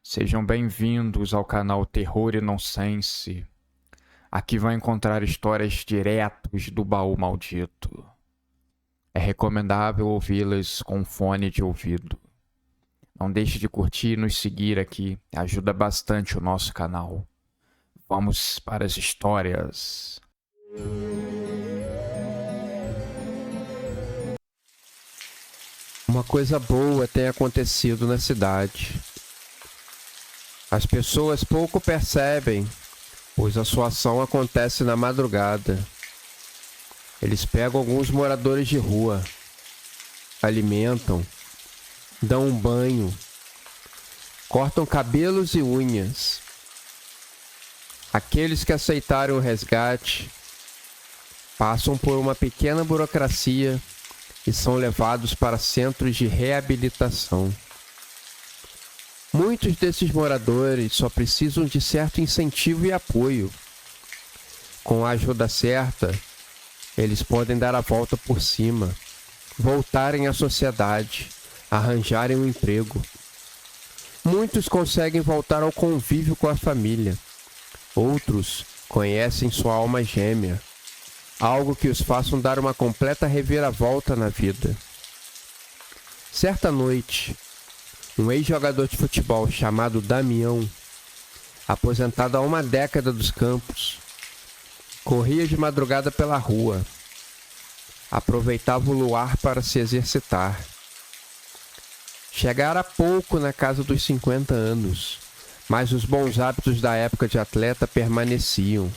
Sejam bem-vindos ao canal Terror e Nonsense. Aqui vai encontrar histórias diretos do baú maldito. É recomendável ouvi-las com fone de ouvido. Não deixe de curtir e nos seguir aqui, ajuda bastante o nosso canal. Vamos para as histórias. Uma coisa boa tem acontecido na cidade. As pessoas pouco percebem, pois a sua ação acontece na madrugada. Eles pegam alguns moradores de rua, alimentam, dão um banho, cortam cabelos e unhas. Aqueles que aceitaram o resgate passam por uma pequena burocracia e são levados para centros de reabilitação. Muitos desses moradores só precisam de certo incentivo e apoio. Com a ajuda certa, eles podem dar a volta por cima, voltarem à sociedade, arranjarem um emprego. Muitos conseguem voltar ao convívio com a família. Outros conhecem sua alma gêmea, algo que os faça dar uma completa reviravolta na vida. Certa noite, um ex-jogador de futebol chamado Damião, aposentado há uma década dos campos, corria de madrugada pela rua. Aproveitava o luar para se exercitar. Chegara há pouco na casa dos 50 anos, mas os bons hábitos da época de atleta permaneciam.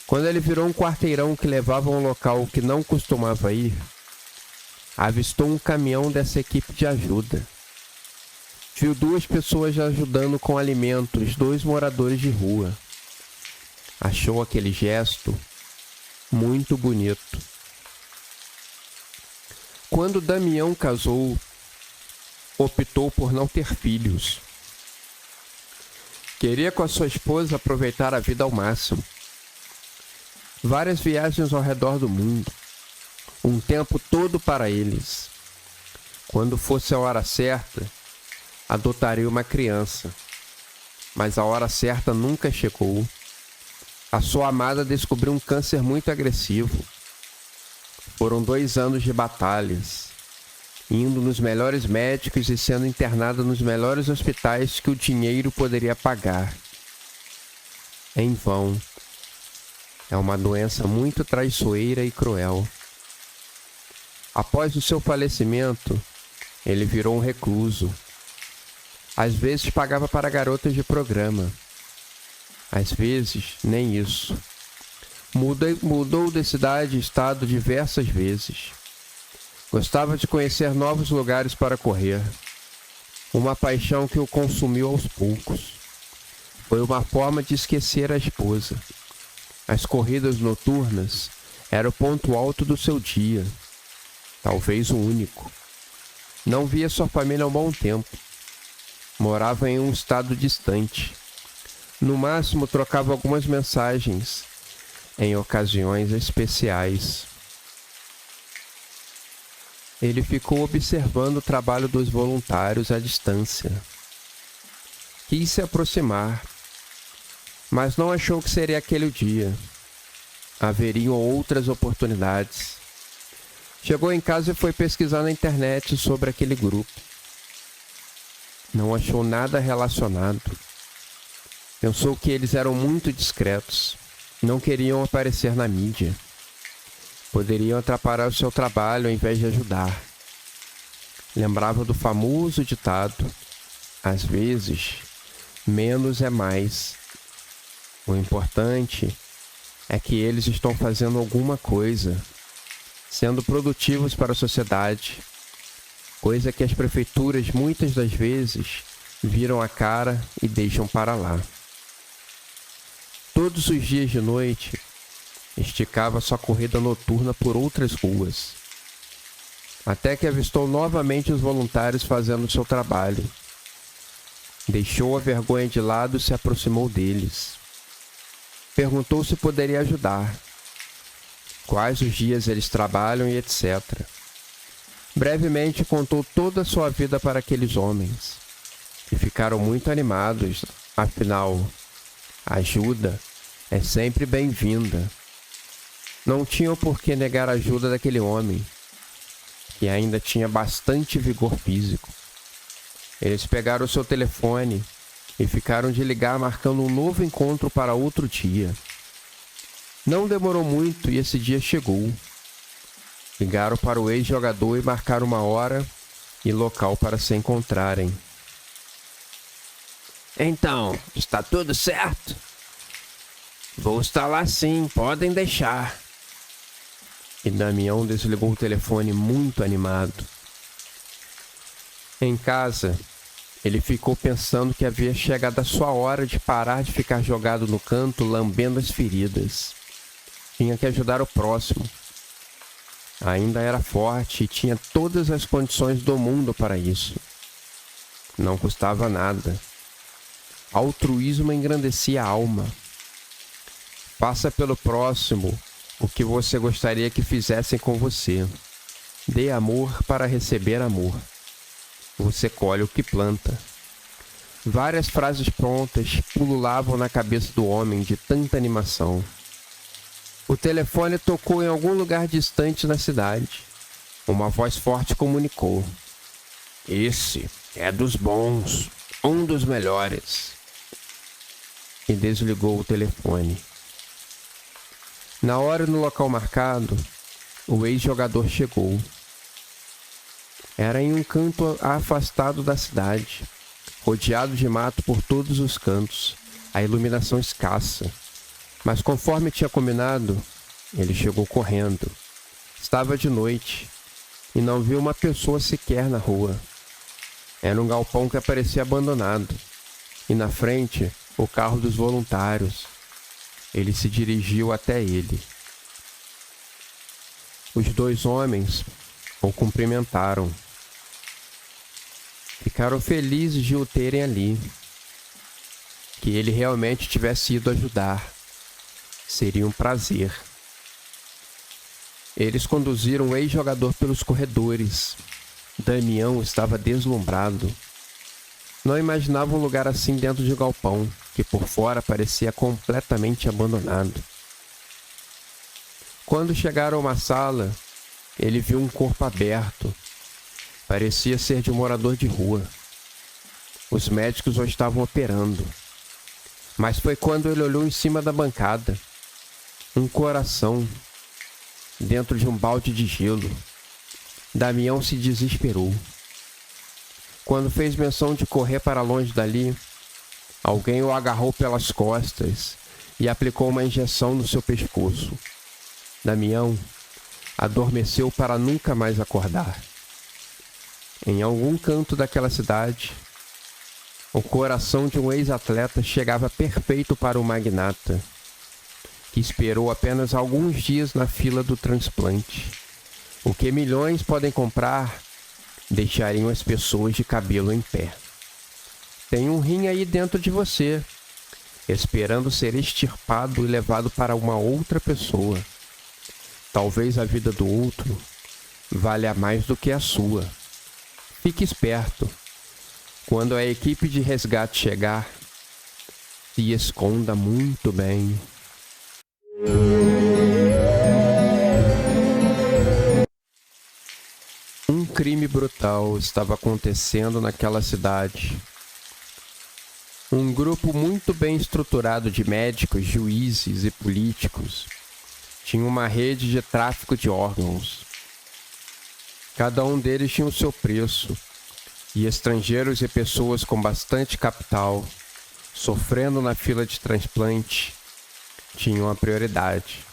Quando ele virou um quarteirão que levava a um local que não costumava ir, avistou um caminhão dessa equipe de ajuda. Viu duas pessoas ajudando com alimentos, dois moradores de rua. Achou aquele gesto muito bonito. Quando Damião casou, optou por não ter filhos. Queria com a sua esposa aproveitar a vida ao máximo. Várias viagens ao redor do mundo, um tempo todo para eles. Quando fosse a hora certa, adotaria uma criança, mas a hora certa nunca chegou. A sua amada descobriu um câncer muito agressivo. Foram 2 anos de batalhas, indo nos melhores médicos e sendo internada nos melhores hospitais que o dinheiro poderia pagar. Em vão. É uma doença muito traiçoeira e cruel. Após o seu falecimento, ele virou um recluso. Às vezes pagava para garotas de programa. Às vezes, nem isso. Mudou de cidade e estado diversas vezes. Gostava de conhecer novos lugares para correr. Uma paixão que o consumiu aos poucos. Foi uma forma de esquecer a esposa. As corridas noturnas eram o ponto alto do seu dia. Talvez o único. Não via sua família há um bom tempo. Morava em um estado distante. No máximo, trocava algumas mensagens em ocasiões especiais. Ele ficou observando o trabalho dos voluntários à distância. Quis se aproximar, mas não achou que seria aquele o dia. Haveriam outras oportunidades. Chegou em casa e foi pesquisar na internet sobre aquele grupo. Não achou nada relacionado. Pensou que eles eram muito discretos. Não queriam aparecer na mídia. Poderiam atrapalhar o seu trabalho ao invés de ajudar. Lembrava do famoso ditado: às vezes, menos é mais. O importante é que eles estão fazendo alguma coisa, sendo produtivos para a sociedade, coisa que as prefeituras muitas das vezes viram a cara e deixam para lá. Todos os dias de noite, esticava sua corrida noturna por outras ruas, até que avistou novamente os voluntários fazendo seu trabalho. Deixou a vergonha de lado e se aproximou deles. Perguntou se poderia ajudar, quais os dias eles trabalham e etc. Brevemente contou toda a sua vida para aqueles homens, que ficaram muito animados, afinal, ajuda é sempre bem-vinda. Não tinham por que negar a ajuda daquele homem, que ainda tinha bastante vigor físico. Eles pegaram o seu telefone e ficaram de ligar marcando um novo encontro para outro dia. Não demorou muito e esse dia chegou. Ligaram para o ex-jogador e marcaram uma hora e local para se encontrarem. Então, está tudo certo? Vou estar lá sim, podem deixar. E Damião desligou o telefone muito animado. Em casa, ele ficou pensando que havia chegado a sua hora de parar de ficar jogado no canto lambendo as feridas. Tinha que ajudar o próximo. Ainda era forte e tinha todas as condições do mundo para isso. Não custava nada. Altruísmo engrandecia a alma. Faça pelo próximo o que você gostaria que fizessem com você. Dê amor para receber amor. Você colhe o que planta. Várias frases prontas pululavam na cabeça do homem de tanta animação. O telefone tocou em algum lugar distante na cidade. Uma voz forte comunicou: Esse é dos bons, um dos melhores. E desligou o telefone. Na hora e no local marcado, o ex-jogador chegou. Era em um canto afastado da cidade, rodeado de mato por todos os cantos, a iluminação escassa. Mas conforme tinha combinado, ele chegou correndo. Estava de noite e não viu uma pessoa sequer na rua. Era um galpão que parecia abandonado, e na frente, o carro dos voluntários. Ele se dirigiu até ele. Os dois homens o cumprimentaram. Ficaram felizes de o terem ali, que ele realmente tivesse ido ajudar. Seria um prazer. Eles conduziram o ex-jogador pelos corredores. Damião estava deslumbrado. Não imaginava um lugar assim dentro de um galpão, que por fora parecia completamente abandonado. Quando chegaram a uma sala, ele viu um corpo aberto. Parecia ser de um morador de rua. Os médicos o estavam operando. Mas foi quando ele olhou em cima da bancada. Um coração dentro de um balde de gelo. Damião se desesperou. Quando fez menção de correr para longe dali, alguém o agarrou pelas costas e aplicou uma injeção no seu pescoço. Damião adormeceu para nunca mais acordar. Em algum canto daquela cidade, o coração de um ex-atleta chegava perfeito para o magnata, que esperou apenas alguns dias na fila do transplante. O que milhões podem comprar deixariam as pessoas de cabelo em pé. Tem um rim aí dentro de você, esperando ser extirpado e levado para uma outra pessoa. Talvez a vida do outro valha mais do que a sua. Fique esperto. Quando a equipe de resgate chegar, se esconda muito bem. Um crime brutal estava acontecendo naquela cidade. Um grupo muito bem estruturado de médicos, juízes e políticos tinha uma rede de tráfico de órgãos. Cada um deles tinha o seu preço, e estrangeiros e pessoas com bastante capital, sofrendo na fila de transplante, tinham a prioridade.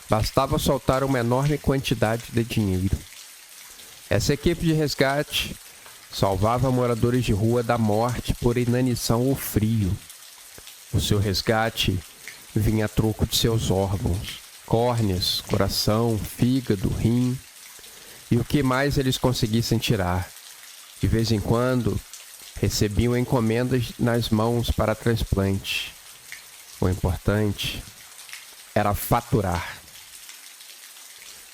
Bastava soltar uma enorme quantidade de dinheiro. Essa equipe de resgate salvava moradores de rua da morte por inanição ou frio. O seu resgate vinha a troco de seus órgãos, córneas, coração, fígado, rim e o que mais eles conseguissem tirar. De vez em quando, recebiam encomendas nas mãos para transplante. O importante era faturar.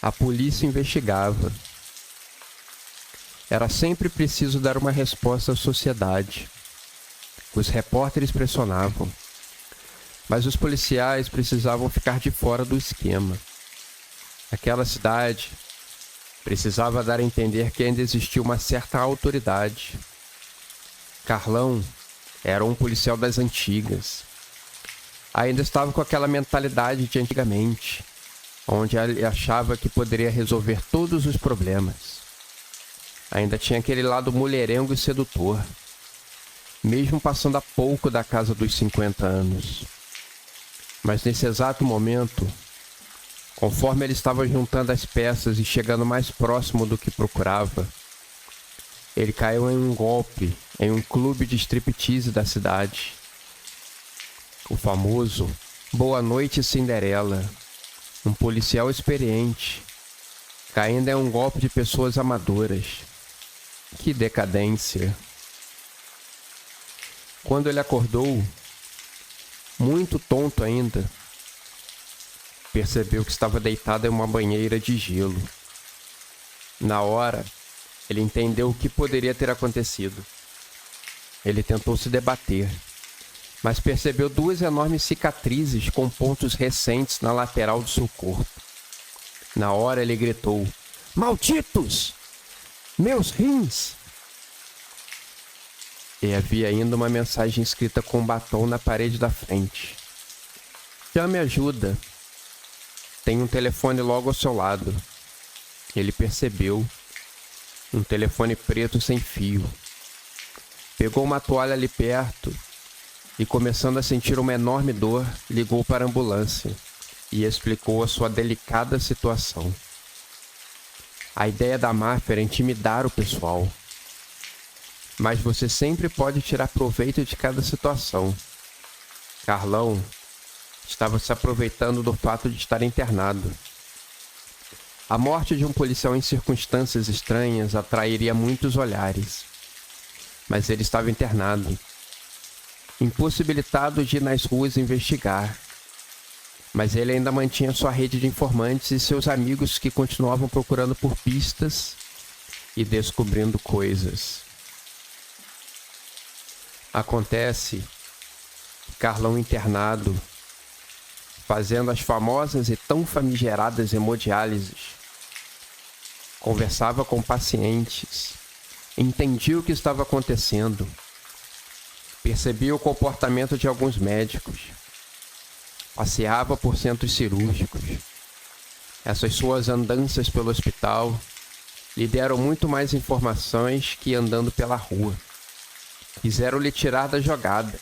A polícia investigava. Era sempre preciso dar uma resposta à sociedade. Os repórteres pressionavam, mas os policiais precisavam ficar de fora do esquema. Aquela cidade precisava dar a entender que ainda existia uma certa autoridade. Carlão era um policial das antigas. Ainda estava com aquela mentalidade de antigamente, onde ele achava que poderia resolver todos os problemas. Ainda tinha aquele lado mulherengo e sedutor, mesmo passando há pouco da casa dos 50 anos. Mas nesse exato momento, conforme ele estava juntando as peças e chegando mais próximo do que procurava, ele caiu em um golpe em um clube de striptease da cidade. O famoso Boa Noite Cinderela, um policial experiente, caindo em um golpe de pessoas amadoras. Que decadência! Quando ele acordou, muito tonto ainda, percebeu que estava deitado em uma banheira de gelo. Na hora, ele entendeu o que poderia ter acontecido. Ele tentou se debater, mas percebeu 2 enormes cicatrizes com pontos recentes na lateral do seu corpo. Na hora ele gritou: "Malditos! Meus rins!" E havia ainda uma mensagem escrita com batom na parede da frente: "Chame ajuda. Tem um telefone logo ao seu lado." Ele percebeu um telefone preto sem fio. Pegou uma toalha ali perto e, começando a sentir uma enorme dor, ligou para a ambulância e explicou a sua delicada situação. A ideia da máfia era intimidar o pessoal. Mas você sempre pode tirar proveito de cada situação. Carlão estava se aproveitando do fato de estar internado. A morte de um policial em circunstâncias estranhas atrairia muitos olhares. Mas ele estava internado, impossibilitado de ir nas ruas investigar. Mas ele ainda mantinha sua rede de informantes e seus amigos que continuavam procurando por pistas e descobrindo coisas. Acontece que Carlão internado, fazendo as famosas e tão famigeradas hemodiálises, conversava com pacientes, entendia o que estava acontecendo, percebia o comportamento de alguns médicos, passeava por centros cirúrgicos. Essas suas andanças pelo hospital lhe deram muito mais informações que andando pela rua. Quiseram-lhe tirar da jogada,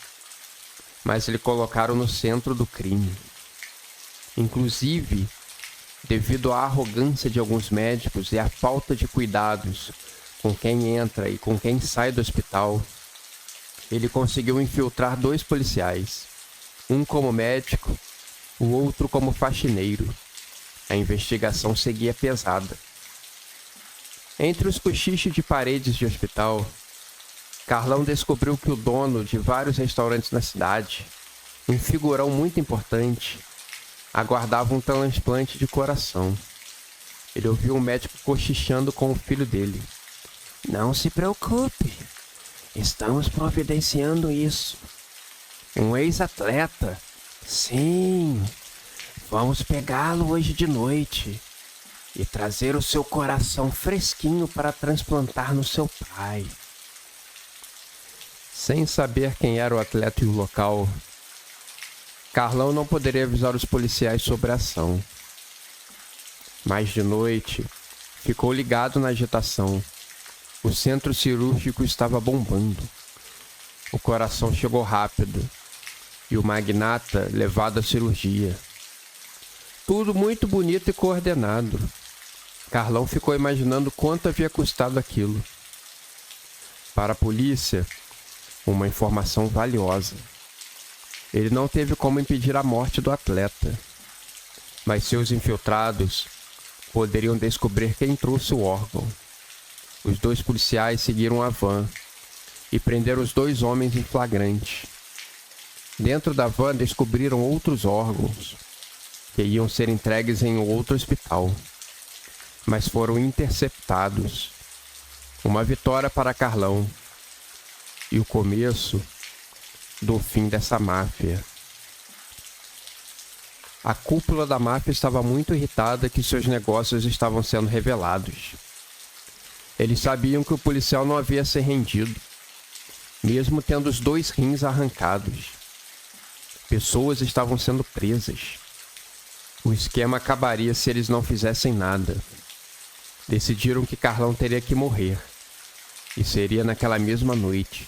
mas lhe colocaram no centro do crime. Inclusive, devido à arrogância de alguns médicos e à falta de cuidados com quem entra e com quem sai do hospital, ele conseguiu infiltrar 2 policiais, um como médico, o outro como faxineiro. A investigação seguia pesada. Entre os cochichos de paredes de hospital, Carlão descobriu que o dono de vários restaurantes na cidade, um figurão muito importante, aguardava um transplante de coração. Ele ouviu um médico cochichando com o filho dele. "Não se preocupe, estamos providenciando isso. Um ex-atleta. Sim, vamos pegá-lo hoje de noite e trazer o seu coração fresquinho para transplantar no seu pai." Sem saber quem era o atleta e o local, Carlão não poderia avisar os policiais sobre a ação. Mas de noite, ficou ligado na agitação. O centro cirúrgico estava bombando. O coração chegou rápido e o magnata levado à cirurgia. Tudo muito bonito e coordenado. Carlão ficou imaginando quanto havia custado aquilo. Para a polícia, uma informação valiosa. Ele não teve como impedir a morte do atleta, mas seus infiltrados poderiam descobrir quem trouxe o órgão. Os 2 policiais seguiram a van e prenderam os 2 homens em flagrante. Dentro da van descobriram outros órgãos que iam ser entregues em outro hospital, mas foram interceptados. Uma vitória para Carlão e o começo do fim dessa máfia. A cúpula da máfia estava muito irritada que seus negócios estavam sendo revelados. Eles sabiam que o policial não havia se rendido, mesmo tendo os 2 rins arrancados. Pessoas estavam sendo presas. O esquema acabaria se eles não fizessem nada. Decidiram que Carlão teria que morrer, e seria naquela mesma noite.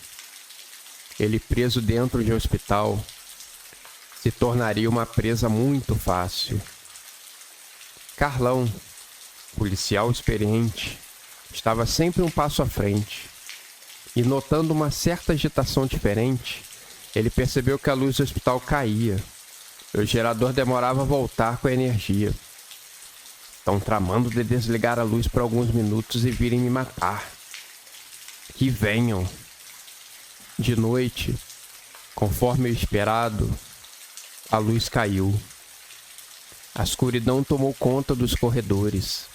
Ele preso dentro de um hospital se tornaria uma presa muito fácil. Carlão, policial experiente, estava sempre um passo à frente, e notando uma certa agitação diferente, ele percebeu que a luz do hospital caía. O gerador demorava a voltar com a energia. Estão tramando de desligar a luz por alguns minutos e virem me matar. Que venham. De noite, conforme o esperado, a luz caiu. A escuridão tomou conta dos corredores.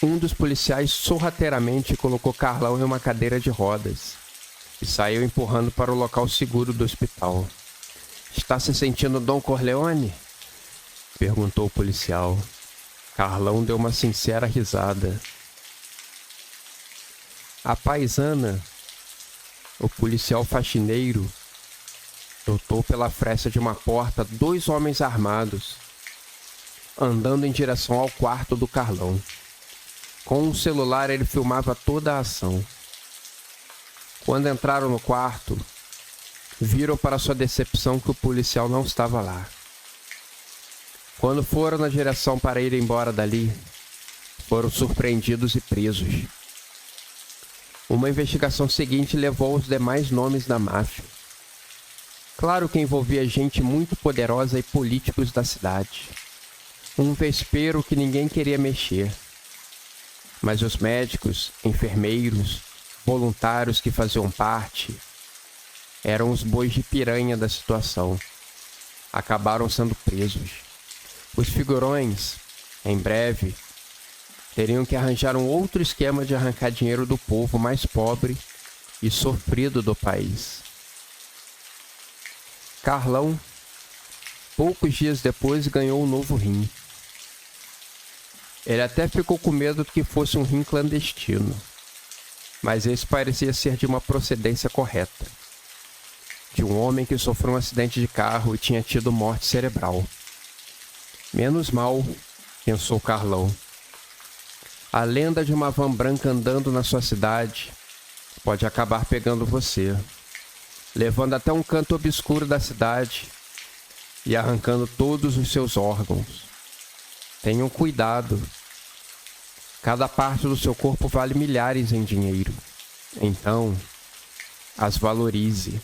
Um dos policiais sorrateiramente colocou Carlão em uma cadeira de rodas e saiu empurrando para o local seguro do hospital. "Está se sentindo Don Corleone?" perguntou o policial. Carlão deu uma sincera risada. A paisana, o policial faxineiro, notou pela fresta de uma porta 2 homens armados, andando em direção ao quarto do Carlão. Com um celular ele filmava toda a ação. Quando entraram no quarto, viram para sua decepção que o policial não estava lá. Quando foram na direção para ir embora dali, foram surpreendidos e presos. Uma investigação seguinte levou aos demais nomes da máfia. Claro que envolvia gente muito poderosa e políticos da cidade. Um vespeiro que ninguém queria mexer. Mas os médicos, enfermeiros, voluntários que faziam parte, eram os bois de piranha da situação. Acabaram sendo presos. Os figurões, em breve, teriam que arranjar um outro esquema de arrancar dinheiro do povo mais pobre e sofrido do país. Carlão, poucos dias depois, ganhou um novo rim. Ele até ficou com medo de que fosse um rim clandestino, mas esse parecia ser de uma procedência correta, de um homem que sofreu um acidente de carro e tinha tido morte cerebral. Menos mal, pensou Carlão. A lenda de uma van branca andando na sua cidade pode acabar pegando você, levando até um canto obscuro da cidade e arrancando todos os seus órgãos. Tenham cuidado. Cada parte do seu corpo vale milhares em dinheiro. Então, as valorize.